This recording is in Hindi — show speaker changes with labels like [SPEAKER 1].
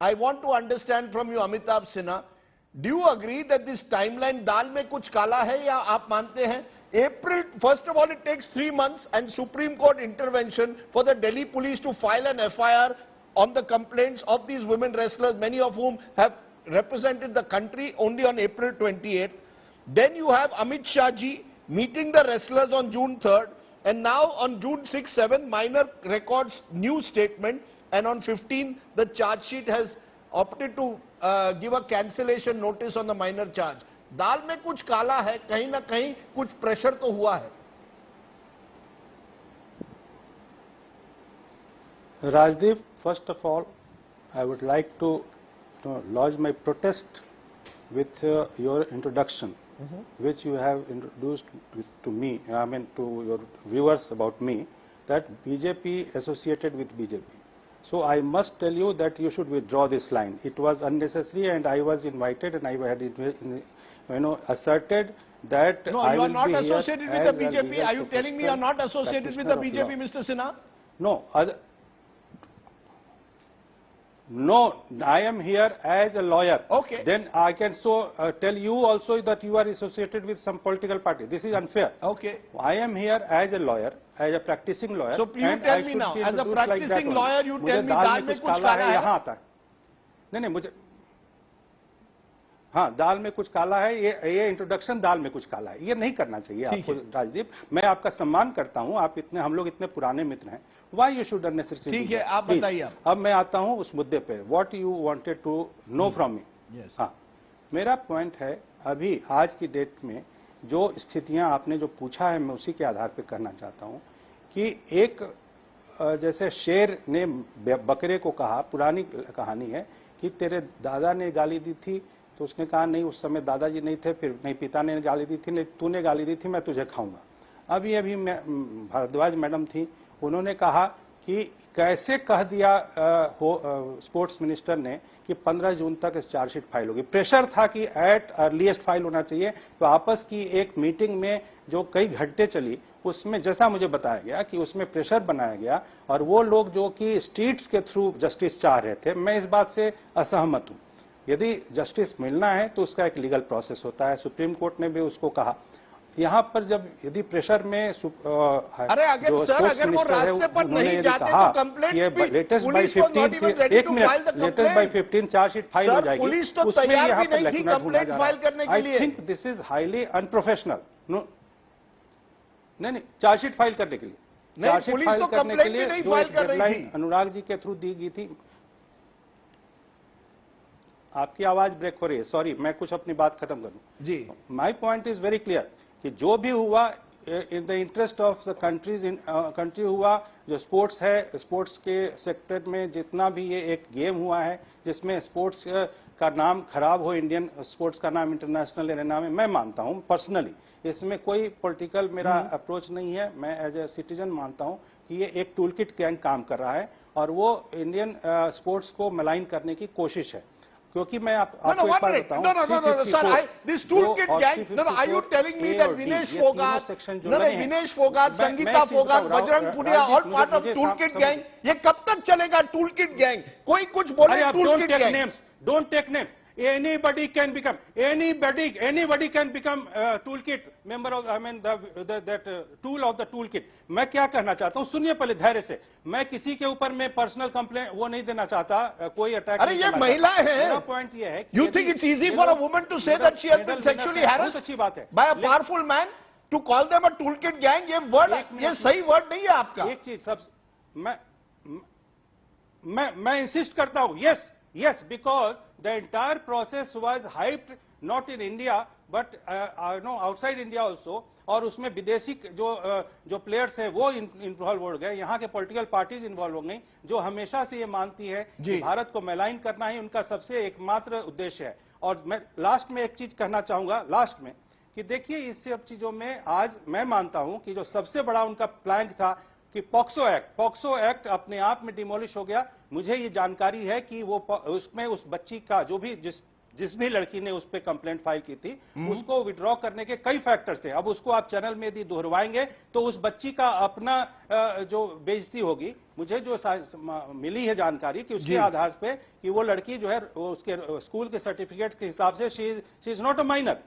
[SPEAKER 1] I want to understand from you, Amitabh Sinha, do you agree that this timeline दाल में कुछ काला है या आप मानते हैं April, first of all, it takes 3 months and Supreme Court intervention for the Delhi police to file an FIR on the complaints of these women wrestlers, many of whom have represented the country only on April 28th. Then you have Amit Shah ji meeting the wrestlers on June 3rd, and now on June 6th, 7th, minor records new statement, and on 15th, the charge sheet has opted to give a cancellation notice on the minor charge. दाल में कुछ काला है, कहीं ना कहीं कुछ प्रेशर तो हुआ है.
[SPEAKER 2] Rajdeep, first of all, I would like to lodge my protest with your introduction, which you have introduced to me, I mean to your viewers about me, that BJP associated with BJP. So I must tell you that you should withdraw this line. It was unnecessary, and I was invited, and I had asserted that
[SPEAKER 1] no,
[SPEAKER 2] I
[SPEAKER 1] you are
[SPEAKER 2] will
[SPEAKER 1] not
[SPEAKER 2] be
[SPEAKER 1] associated
[SPEAKER 2] here
[SPEAKER 1] with the
[SPEAKER 2] as a
[SPEAKER 1] BJP. Are you telling me you are not associated with the BJP, Mr. Sinha?
[SPEAKER 2] No. No, I am here as a lawyer.
[SPEAKER 1] Okay.
[SPEAKER 2] Then I can tell you also that you are associated with some political party. This is unfair.
[SPEAKER 1] Okay.
[SPEAKER 2] I am here as a lawyer, as a practicing lawyer.
[SPEAKER 1] So you tell me now, as a practicing lawyer, you tell me दाल में कुछ काला है.
[SPEAKER 2] यहाँ आता है. नहीं मुझे हाँ दाल में कुछ काला है, ये इंट्रोडक्शन दाल में कुछ काला है, ये नहीं करना चाहिए आपको राजदीप. मैं आपका सम्मान करता हूं, आप इतने, हम लोग इतने पुराने मित्र हैं. Why you should unnecessary.
[SPEAKER 1] ठीक है, आप बताइए.
[SPEAKER 2] अब मैं आता हूं उस मुद्दे पे, what you wanted to know from me. हाँ, मेरा पॉइंट है, अभी आज की डेट में जो स्थितियां आपने जो पूछा है, मैं उसी के आधार पर कहना चाहता हूं कि एक जैसे शेर ने बकरे को कहा, पुरानी कहानी है कि तेरे दादा ने गाली दी थी, तो उसने कहा नहीं उस समय दादाजी नहीं थे, फिर नहीं पिता ने गाली दी थी, नहीं तूने गाली दी थी, मैं तुझे खाऊंगा. अभी भारद्वाज मैडम थी, उन्होंने कहा कि कैसे कह दिया स्पोर्ट्स मिनिस्टर ने कि 15 जून तक इस चार्जशीट फाइल होगी. प्रेशर था कि एट अर्लीस्ट फाइल होना चाहिए. तो आपस की एक मीटिंग में जो कई घंटे चली, उसमें जैसा मुझे बताया गया कि उसमें प्रेशर बनाया गया, और वो लोग जो कि स्ट्रीट्स के थ्रू जस्टिस चाह रहे थे, मैं इस बात से असहमत हूं. यदि जस्टिस मिलना है तो उसका एक लीगल प्रोसेस होता है. सुप्रीम कोर्ट ने भी उसको कहा. यहां पर जब यदि प्रेशर में
[SPEAKER 1] अरे अगर सर अगर वो रास्ते पर नहीं जाते तो कंप्लेंट
[SPEAKER 2] लेटेस्ट बाय 15 एक minute latest by 15 chargesheet file हो जाएगी.
[SPEAKER 1] पुलिस तो तैयार भी नहीं थी कंप्लेंट फाइल करने के लिए.
[SPEAKER 2] I think this is highly unprofessional. No नहीं चार्जशीट फाइल करने के लिए,
[SPEAKER 1] चार्जशीट फाइल करने के लिए
[SPEAKER 2] जो डेडलाइन अनुराग जी के थ्रू दी गई थी. आपकी आवाज ब्रेक हो रही है, सॉरी, मैं कुछ अपनी बात खत्म करूं
[SPEAKER 1] जी.
[SPEAKER 2] My point is very clear कि जो भी हुआ in the interest of the country हुआ. जो स्पोर्ट्स है, स्पोर्ट्स के सेक्टर में जितना भी ये एक गेम हुआ है जिसमें स्पोर्ट्स का नाम खराब हो, इंडियन स्पोर्ट्स का नाम इंटरनेशनल एरेना में, मैं मानता हूं पर्सनली इसमें कोई पॉलिटिकल मेरा अप्रोच नहीं है. मैं एज ए सिटीजन मानता हूं कि ये एक टूलकिट गैंग काम कर रहा है और वो इंडियन स्पोर्ट्स को मलाइन करने की कोशिश है. क्योंकि मैं आपको एक बात बताऊं.
[SPEAKER 1] No, sir. This toolkit gang. No, are you telling me that Vinesh Fogart, Vinesh Fogart, Sangeeta Fogart, Bajrang Punia, all part of toolkit gang? ये कब तक चलेगा toolkit gang? कोई कुछ बोले toolkit gang.
[SPEAKER 2] Don't take names. Anybody can become toolkit member of, I mean that tool of the toolkit. मैं क्या कहना चाहता हूँ, सुनिए पहले धैर्य से. मैं किसी के ऊपर में पर्सनल कंप्लेंट वो नहीं देना चाहता, कोई अटैक.
[SPEAKER 1] अरे ये महिलाएं हैं.
[SPEAKER 2] मेरा पॉइंट ये है,
[SPEAKER 1] you think it's easy for a woman to say that she has been sexually harassed?
[SPEAKER 2] अच्छी बात है.
[SPEAKER 1] By a powerful man to call them a toolkit gang, ये वर्ड, ये सही वर्ड नहीं है आपका.
[SPEAKER 2] एक चीज सब मैं इंसिस्ट करता हूँ. Yes, because the entire process was hyped not in India but outside India also. और उसमें विदेशी जो प्लेयर्स हैं वो इन्वॉल्व हो गए, यहाँ के पॉलिटिकल पार्टीज इन्वॉल्व हो गई, जो हमेशा से ये मानती है कि भारत को मेलाइन करना ही उनका सबसे एकमात्र उद्देश्य है. और मैं लास्ट में एक चीज कहना चाहूंगा लास्ट में कि देखिए इस सब चीजों में आज मैं मानता हूं कि जो सबसे बड़ा उनका प्लान था कि पॉक्सो एक्ट अपने आप में डिमोलिश हो गया. मुझे ये जानकारी है कि वो उसमें उस बच्ची का जो भी जिस जिस भी लड़की ने उस पर कंप्लेंट फाइल की थी उसको विड्रॉ करने के कई फैक्टर्स थे। अब उसको आप चैनल में यदि दोहरवाएंगे तो उस बच्ची का अपना जो बेइज्जती होगी। मुझे जो मिली है जानकारी कि उसके आधार पे कि वो लड़की जो है उसके स्कूल के सर्टिफिकेट के हिसाब से she is not a minor.